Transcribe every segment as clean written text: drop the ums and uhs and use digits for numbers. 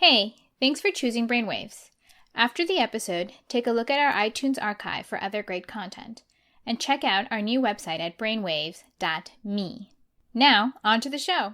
Hey, thanks for choosing BrainWaves. After the episode, take a look at our iTunes archive for other great content, and check out our new website at brainwaves.me. Now, on to the show.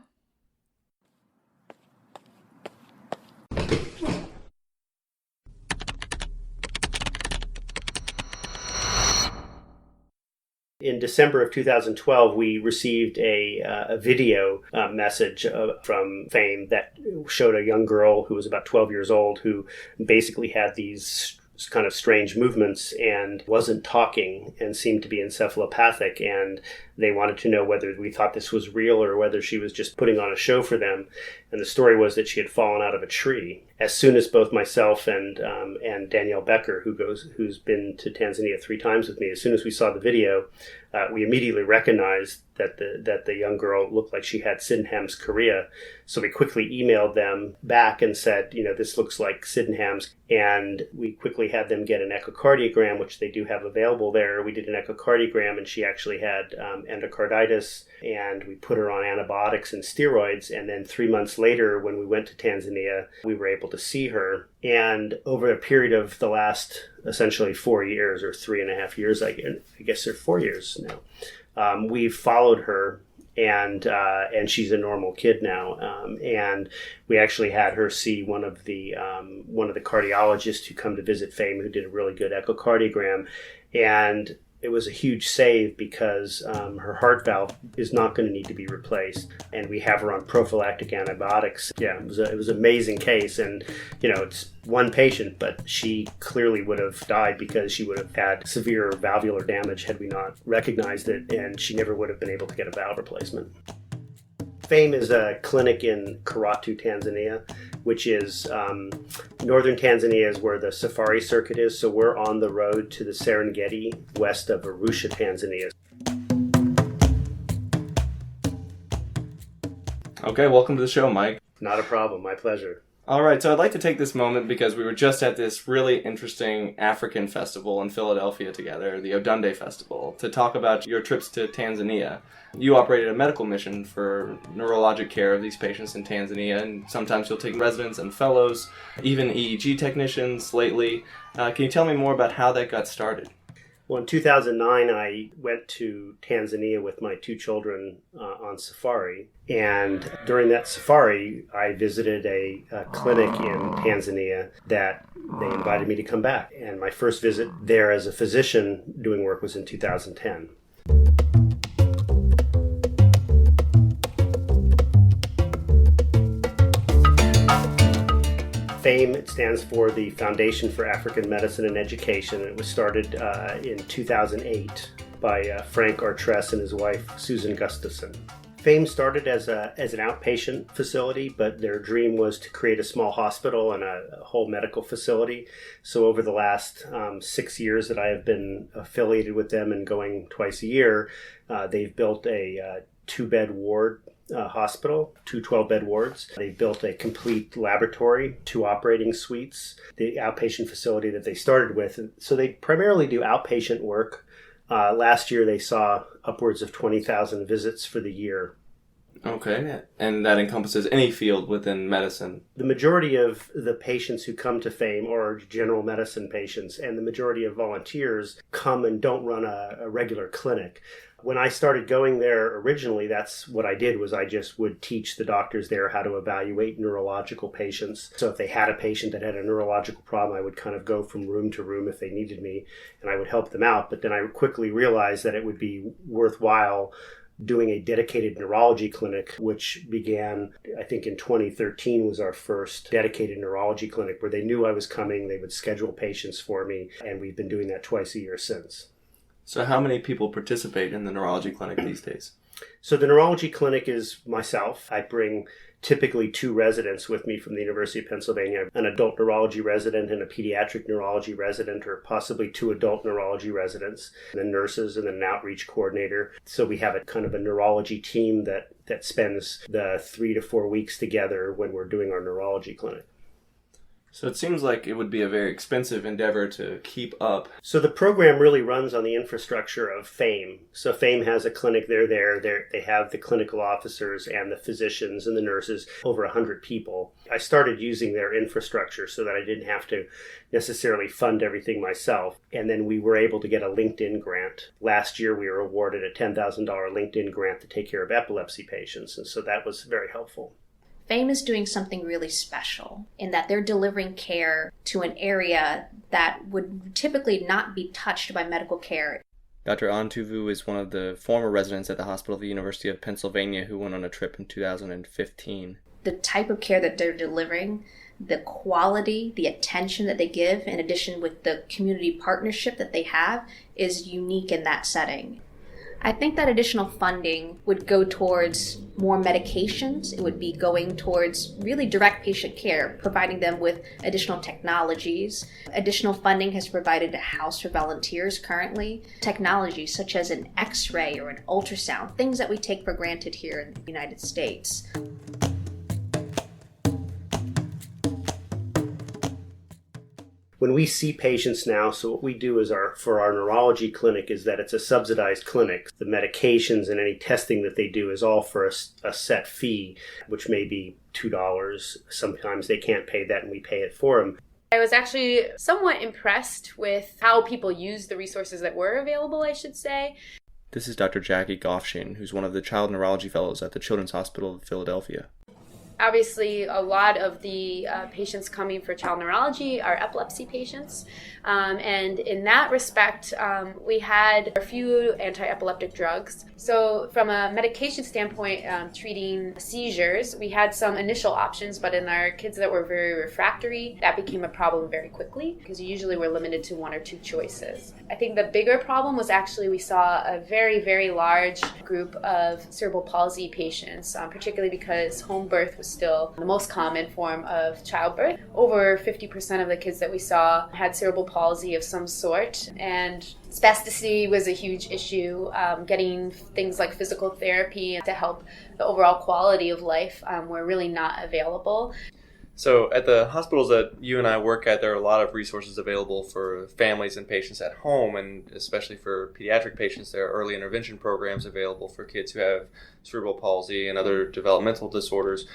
In December of 2012, we received a video message from Fame that showed a young girl who was about 12 years old who basically had these kind of strange movements and wasn't talking and seemed to be encephalopathic. And they wanted to know whether we thought this was real or whether she was just putting on a show for them. And the story was that she had fallen out of a tree. As soon as both myself and Danielle Becker, who's been to Tanzania 3 times with me, as soon as we saw the video, we immediately recognized that the young girl looked like she had Sydenham's chorea. So we quickly emailed them back and said, this looks like Sydenham's. And we quickly had them get an echocardiogram, which they do have available there. We did an echocardiogram, and she actually had endocarditis, and we put her on antibiotics and steroids. And then 3 months later, when we went to Tanzania, we were able to see her. And over a period of the last essentially 4 years, or 3.5 years, I guess they're 4 years now, we've followed her. And she's a normal kid now. And we actually had her see one of the cardiologists who come to visit Fame, who did a really good echocardiogram. And it was a huge save because her heart valve is not going to need to be replaced, and we have her on prophylactic antibiotics. Yeah, it was an amazing case, and it's one patient, but she clearly would have died because she would have had severe valvular damage had we not recognized it, and she never would have been able to get a valve replacement. Fame is a clinic in Karatu, Tanzania, which is northern Tanzania is where the safari circuit is. So we're on the road to the Serengeti west of Arusha, Tanzania. Okay, welcome to the show, Mike. Not a problem. My pleasure. All right, so I'd like to take this moment because we were just at this really interesting African festival in Philadelphia together, the Odunde Festival, to talk about your trips to Tanzania. You operated a medical mission for neurologic care of these patients in Tanzania, and sometimes you'll take residents and fellows, even EEG technicians lately. Can you tell me more about how that got started? Well, in 2009, I went to Tanzania with my 2 children on safari. And during that safari, I visited a clinic in Tanzania that they invited me to come back. And my first visit there as a physician doing work was in 2010. FAME, it stands for the Foundation for African Medicine and Education. It was started in 2008 by Frank Artress and his wife, Susan Gustafson. FAME started as an outpatient facility, but their dream was to create a small hospital and a whole medical facility. So over the last 6 years that I have been affiliated with them and going twice a year, they've built a 2-bed ward hospital, 2 12-bed wards. They built a complete laboratory, 2 operating suites, the outpatient facility that they started with. So they primarily do outpatient work. Last year they saw upwards of 20,000 visits for the year. Okay, and that encompasses any field within medicine. The majority of the patients who come to FAME are general medicine patients, and the majority of volunteers come and don't run a regular clinic. When I started going there originally, that's what I did, was I just would teach the doctors there how to evaluate neurological patients. So if they had a patient that had a neurological problem, I would kind of go from room to room if they needed me, and I would help them out. But then I quickly realized that it would be worthwhile doing a dedicated neurology clinic, which began, I think in 2013 was our first dedicated neurology clinic, where they knew I was coming, they would schedule patients for me, and we've been doing that twice a year since. So how many people participate in the neurology clinic these days? So the neurology clinic is myself. I bring typically 2 residents with me from the University of Pennsylvania, an adult neurology resident and a pediatric neurology resident, or possibly 2 adult neurology residents, and then nurses, and then an outreach coordinator. So we have a kind of a neurology team that spends the 3 to 4 weeks together when we're doing our neurology clinic. So it seems like it would be a very expensive endeavor to keep up. So the program really runs on the infrastructure of FAME. So FAME has a clinic. They have the clinical officers and the physicians and the nurses, over 100 people. I started using their infrastructure so that I didn't have to necessarily fund everything myself. And then we were able to get a LinkedIn grant. Last year, we were awarded a $10,000 LinkedIn grant to take care of epilepsy patients. And so that was very helpful. FAME is doing something really special in that they're delivering care to an area that would typically not be touched by medical care. Dr. Antuvu is one of the former residents at the hospital of the University of Pennsylvania who went on a trip in 2015. The type of care that they're delivering, the quality, the attention that they give, in addition with the community partnership that they have, is unique in that setting. I think that additional funding would go towards more medications. It would be going towards really direct patient care, providing them with additional technologies. Additional funding has provided a house for volunteers currently. Technologies such as an X-ray or an ultrasound, things that we take for granted here in the United States. When we see patients now, so what we do is for our neurology clinic is that it's a subsidized clinic. The medications and any testing that they do is all for a set fee, which may be $2. Sometimes they can't pay that and we pay it for them. I was actually somewhat impressed with how people use the resources that were available, I should say. This is Dr. Jackie Goffshin, who's one of the child neurology fellows at the Children's Hospital of Philadelphia. Obviously, a lot of the patients coming for child neurology are epilepsy patients. And in that respect, we had a few anti-epileptic drugs. So from a medication standpoint, treating seizures, we had some initial options, but in our kids that were very refractory, that became a problem very quickly because usually we're limited to one or two choices. I think the bigger problem was actually we saw a very, very large group of cerebral palsy patients, particularly because home birth was still the most common form of childbirth. Over 50% of the kids that we saw had cerebral palsy of some sort, and spasticity was a huge issue. Getting things like physical therapy to help the overall quality of life were really not available. So at the hospitals that you and I work at, there are a lot of resources available for families and patients at home, and especially for pediatric patients, there are early intervention programs available for kids who have cerebral palsy and other developmental disorders.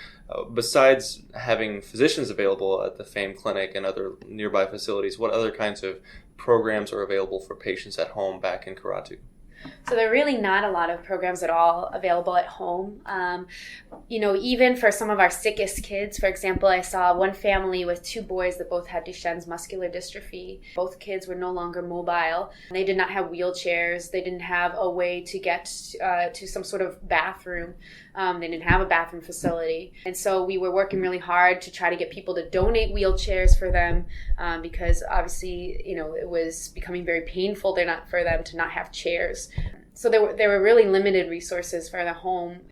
Besides having physicians available at the FAME clinic and other nearby facilities, what other kinds of programs are available for patients at home back in Karatu? So there are really not a lot of programs at all available at home. Even for some of our sickest kids, for example, I saw one family with two boys that both had Duchenne's muscular dystrophy. Both kids were no longer mobile. They did not have wheelchairs. They didn't have a way to get to some sort of bathroom. They didn't have a bathroom facility. And so we were working really hard to try to get people to donate wheelchairs for them because obviously, it was becoming very painful for them to not have chairs. So there were really limited resources for the home.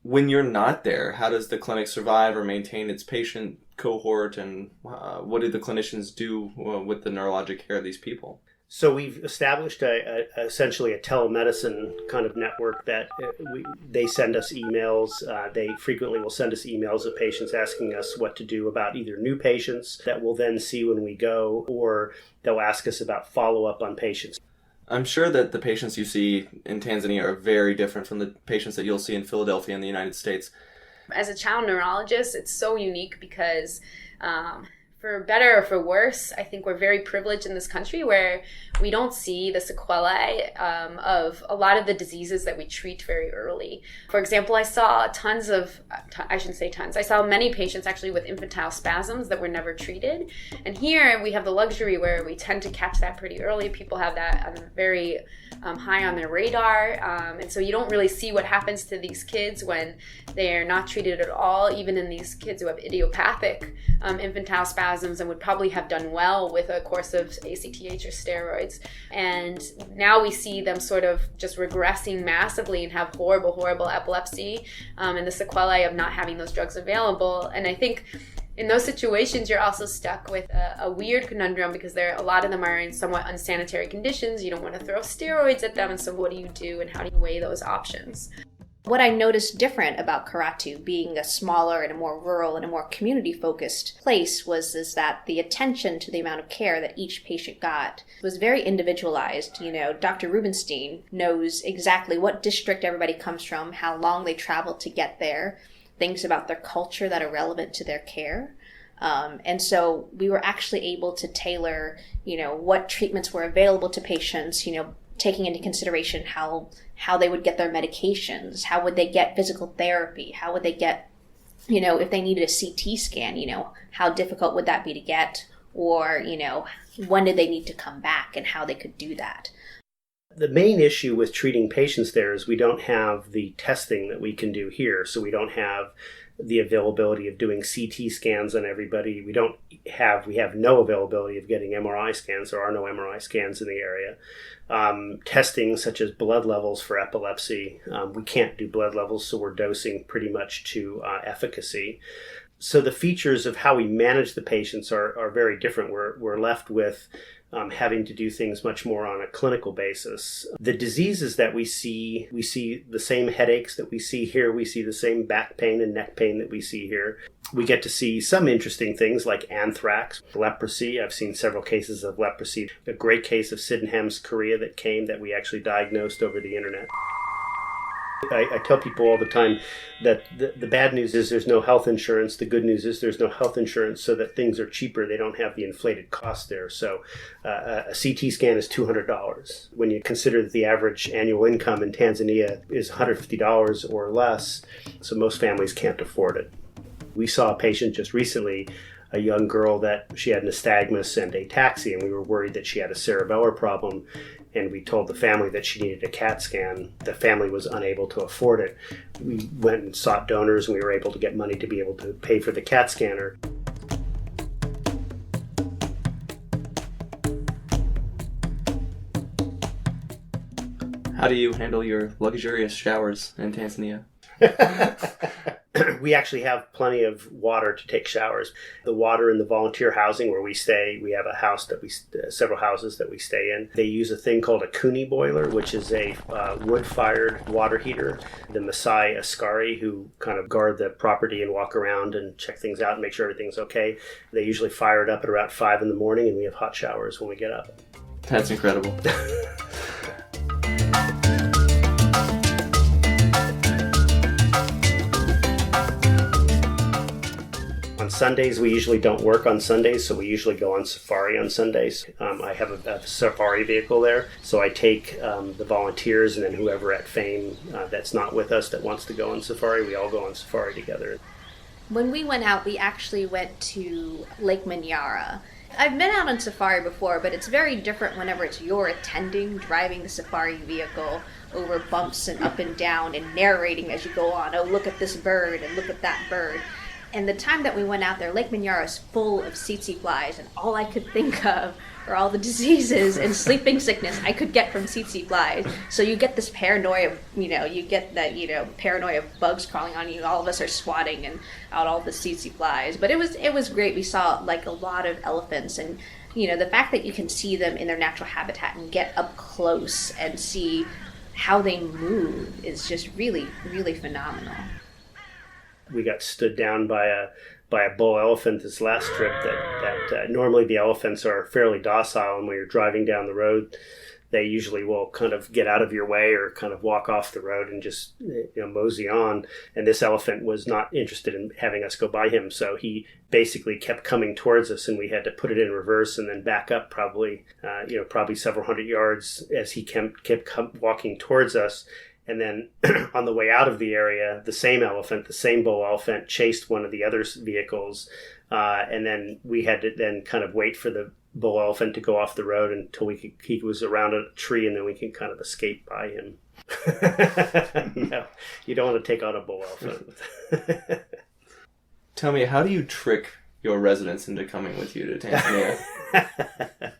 When you're not there, how does the clinic survive or maintain its patient cohort, and what do the clinicians do with the neurologic care of these people? So we've established essentially a telemedicine kind of network that they send us emails. They frequently will send us emails of patients asking us what to do about either new patients that we'll then see when we go, or they'll ask us about follow-up on patients. I'm sure that the patients you see in Tanzania are very different from the patients that you'll see in Philadelphia in the United States. As a child neurologist, it's so unique because for better or for worse, I think we're very privileged in this country where we don't see the sequelae of a lot of the diseases that we treat very early. For example, I saw I saw many patients actually with infantile spasms that were never treated. And here we have the luxury where we tend to catch that pretty early. People have that very high on their radar. And so you don't really see what happens to these kids when they're not treated at all, even in these kids who have idiopathic infantile spasms and would probably have done well with a course of ACTH or steroids. And now we see them sort of just regressing massively and have horrible, horrible epilepsy and the sequelae of not having those drugs available. And I think in those situations, you're also stuck with a weird conundrum because a lot of them are in somewhat unsanitary conditions. You don't want to throw steroids at them, and so what do you do and how do you weigh those options? What I noticed different about Karatu, being a smaller and a more rural and a more community-focused place, is that the attention to the amount of care that each patient got was very individualized. Dr. Rubenstein knows exactly what district everybody comes from, how long they travel to get there, things about their culture that are relevant to their care. And so we were actually able to tailor, what treatments were available to patients, taking into consideration how they would get their medications, how would they get physical therapy, how would they get, if they needed a CT scan, how difficult would that be to get, or, when did they need to come back and how they could do that. The main issue with treating patients there is we don't have the testing that we can do here. So we don't have the availability of doing CT scans on everybody. We have no availability of getting MRI scans. There are no MRI scans in the area. Testing such as blood levels for epilepsy. We can't do blood levels, so we're dosing pretty much to efficacy. So the features of how we manage the patients are very different. We're left with having to do things much more on a clinical basis. The diseases that we see the same headaches that we see here. We see the same back pain and neck pain that we see here. We get to see some interesting things like anthrax, leprosy. I've seen several cases of leprosy. A great case of Sydenham's chorea that we actually diagnosed over the internet. I tell people all the time that the bad news is there's no health insurance. The good news is there's no health insurance, so that things are cheaper. They don't have the inflated cost there. So a CT scan is $200. When you consider that the average annual income in Tanzania is $150 or less, so most families can't afford it. We saw a patient just recently, a young girl that she had nystagmus and ataxia, and we were worried that she had a cerebellar problem. And we told the family that she needed a CAT scan. The family was unable to afford it. We went and sought donors, and we were able to get money to be able to pay for the CAT scanner. How do you handle your luxurious showers in Tanzania? We actually have plenty of water to take showers. The water in the volunteer housing where we stay, we have a house several houses that we stay in. They use a thing called a kuni boiler, which is a wood-fired water heater. The Maasai Askari, who kind of guard the property and walk around and check things out and make sure everything's okay, they usually fire it up at about 5 in the morning, and we have hot showers when we get up. That's incredible. On Sundays, we usually don't work on Sundays, so we usually go on safari on Sundays. I have a safari vehicle there, so I take the volunteers and then whoever at FAME that's not with us that wants to go on safari, we all go on safari together. When we went out, we actually went to Lake Manyara. I've been out on safari before, but it's very different whenever it's you're attending, driving the safari vehicle over bumps and up and down and narrating as you go on. Oh, look at this bird and look at that bird. And the time that we went out there, Lake Manyara is full of tsetse flies, and all I could think of are all the diseases and sleeping sickness I could get from tsetse flies. So you get this paranoia, you get that, paranoia of bugs crawling on you. All of us are swatting and out all the tsetse flies. But it was great. We saw like a lot of elephants, and the fact that you can see them in their natural habitat and get up close and see how they move is just really, really phenomenal. We got stood down by a bull elephant this last trip that normally the elephants are fairly docile, and when you're driving down the road, they usually will kind of get out of your way or kind of walk off the road and just mosey on. And this elephant was not interested in having us go by him, so he basically kept coming towards us, and we had to put it in reverse and then back up probably several hundred yards as he kept walking towards us. And then on the way out of the area, the same bull elephant, chased one of the other vehicles. And then we had to then kind of wait for the bull elephant to go off the road until he was around a tree, and then we can kind of escape by him. No, you don't want to take on a bull elephant. Tell me, how do you trick your residents into coming with you to Tanzania?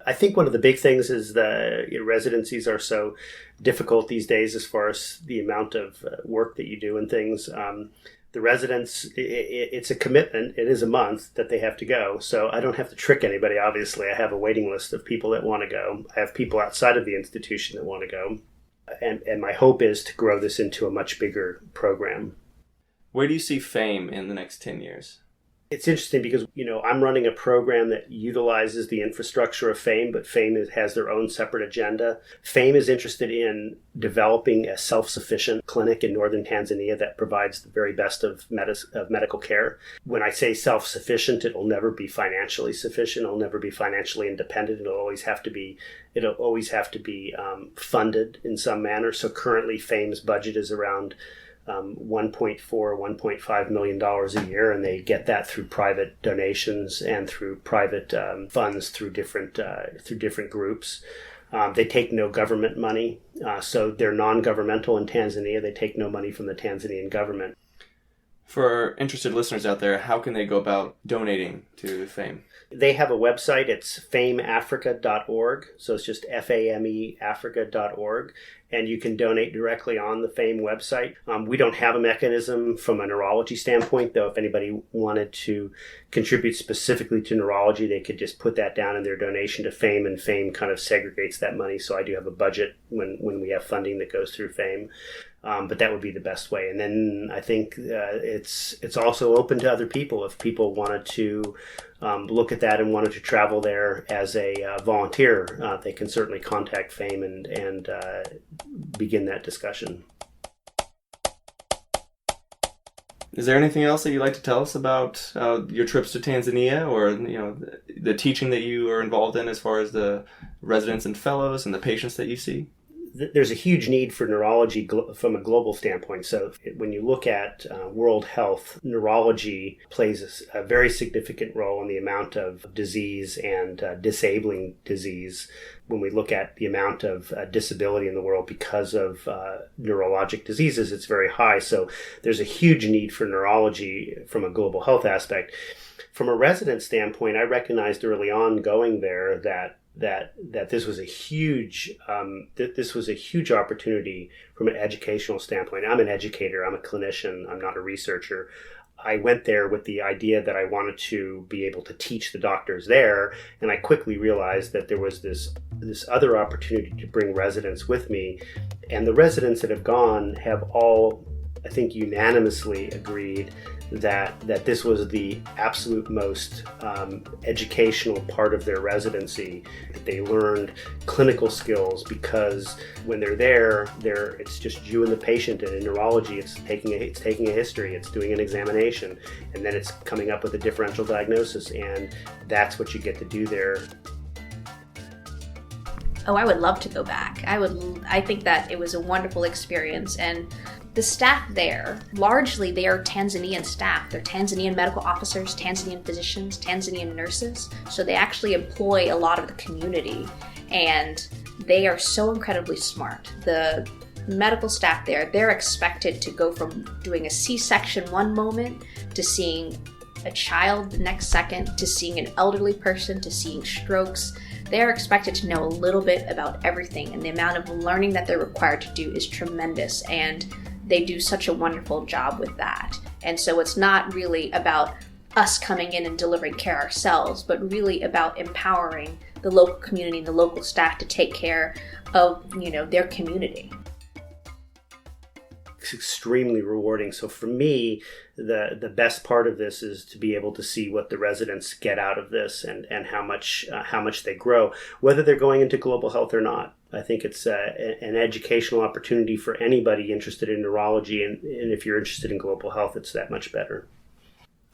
I think one of the big things is the residencies are so difficult these days as far as the amount of work that you do and things. The residents, it's a commitment. It is a month that they have to go. So I don't have to trick anybody, obviously. I have a waiting list of people that want to go. I have people outside of the institution that want to go. and my hope is to grow this into a much bigger program. Where do you see FAME in the next 10 years? It's interesting because, I'm running a program that utilizes the infrastructure of FAME, but FAME has their own separate agenda. FAME is interested in developing a self-sufficient clinic in northern Tanzania that provides the very best of medical care. When I say self-sufficient, it will never be financially sufficient. It'll never be financially independent. It'll always have to be funded in some manner. So currently, FAME's budget is around $1.5 million a year, and they get that through private donations and through private funds through different groups. They take no government money, so they're non-governmental in Tanzania. They take no money from the Tanzanian government. For interested listeners out there, how can they go about donating to FAME? They have a website. It's fameafrica.org. So it's just FAME Africa.org. And you can donate directly on the FAME website. We don't have a mechanism from a neurology standpoint, though. If anybody wanted to contribute specifically to neurology, they could just put that down in their donation to FAME, and FAME kind of segregates that money. So I do have a budget when we have funding that goes through FAME. But that would be the best way. And then I think it's also open to other people. If people wanted to look at that and wanted to travel there as a volunteer, they can certainly contact FAME and begin that discussion. Is there anything else that you'd like to tell us about your trips to Tanzania, or the teaching that you are involved in as far as the residents and fellows and the patients that you see? There's a huge need for neurology from a global standpoint. So when you look at world health, neurology plays a very significant role in the amount of disease and disabling disease. When we look at the amount of disability in the world because of neurologic diseases, it's very high. So there's a huge need for neurology from a global health aspect. From a resident standpoint, I recognized early on going there that this was a huge opportunity from an educational standpoint. I'm an educator. I'm a clinician. I'm not a researcher. I went there with the idea that I wanted to be able to teach the doctors there, and I quickly realized that there was this other opportunity to bring residents with me, and the residents that have gone have all, I think, unanimously agreed that this was the absolute most educational part of their residency. That they learned clinical skills, because when they're there, it's just you and the patient. And in neurology, it's taking a history, it's doing an examination, and then it's coming up with a differential diagnosis, and that's what you get to do there. Oh, I would love to go back. I think that it was a wonderful experience, and the staff there, largely they are Tanzanian staff. They're Tanzanian medical officers, Tanzanian physicians, Tanzanian nurses. So they actually employ a lot of the community, and they are so incredibly smart. The medical staff there, they're expected to go from doing a C-section one moment to seeing a child the next second, to seeing an elderly person, to seeing strokes. They're expected to know a little bit about everything, and the amount of learning that they're required to do is tremendous, and they do such a wonderful job with that. And so it's not really about us coming in and delivering care ourselves, but really about empowering the local community and the local staff to take care of, their community. It's extremely rewarding. So for me, the best part of this is to be able to see what the residents get out of this, and how much they grow, whether they're going into global health or not. I think it's an educational opportunity for anybody interested in neurology, and if you're interested in global health, it's that much better.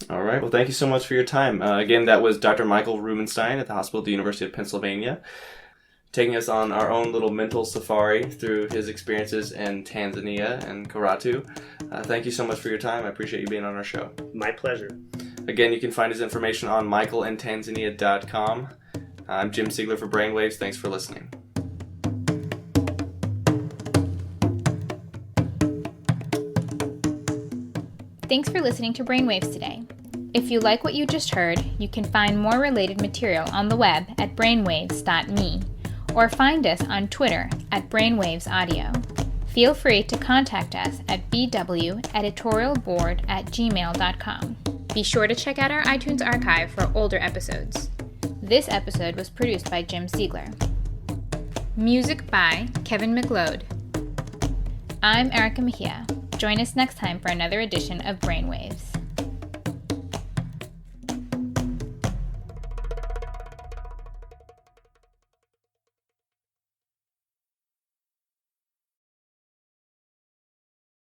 All right. Well, thank you so much for your time. Again, that was Dr. Michael Rubenstein at the Hospital at the University of Pennsylvania, taking us on our own little mental safari through his experiences in Tanzania and Karatu. Thank you so much for your time. I appreciate you being on our show. My pleasure. Again, you can find his information on michaelintanzania.com. I'm Jim Siegler for BrainWaves. Thanks for listening. Thanks for listening to BrainWaves today. If you like what you just heard, you can find more related material on the web at brainwaves.me, or find us on Twitter at brainwavesaudio. Feel free to contact us at bweditorialboard@gmail.com. Be sure to check out our iTunes archive for older episodes. This episode was produced by Jim Siegler. Music by Kevin McLeod. I'm Erica Mejia. Join us next time for another edition of BrainWaves.